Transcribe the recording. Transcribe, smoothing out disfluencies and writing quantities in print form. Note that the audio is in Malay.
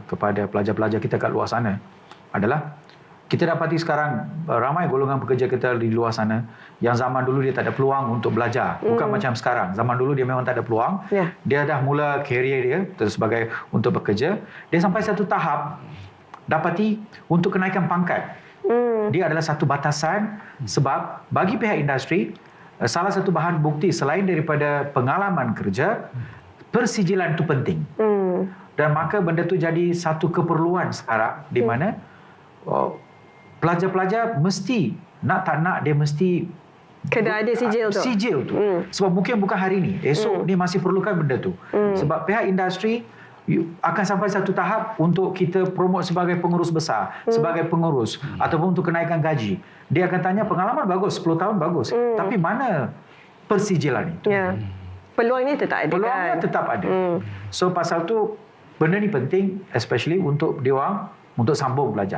kepada pelajar-pelajar kita kat luar sana adalah kita dapati sekarang ramai golongan pekerja kita di luar sana yang zaman dulu dia tak ada peluang untuk belajar. Bukan macam sekarang. Zaman dulu dia memang tak ada peluang. Dia dah mula karier dia sebagai untuk bekerja. Dia sampai satu tahap dapati untuk kenaikan pangkat. Dia adalah satu batasan sebab bagi pihak industri salah satu bahan bukti selain daripada pengalaman kerja, persijilan itu penting. Dan maka benda tu jadi satu keperluan sekarang di mana pelajar-pelajar mesti nak tak nak dia mesti kena ada sijil tu. Sebab mungkin bukan hari ni, esok dia masih perlukan benda tu. Sebab pihak industri akan sampai satu tahap untuk kita promote sebagai pengurus besar, sebagai pengurus ataupun untuk kenaikan gaji. Dia akan tanya pengalaman bagus, 10 tahun bagus. Tapi mana persijilan itu? Peluangnya tetap ada. Peluangnya tetap ada. So pasal tu benda ni penting especially untuk dia orang untuk sambung belajar.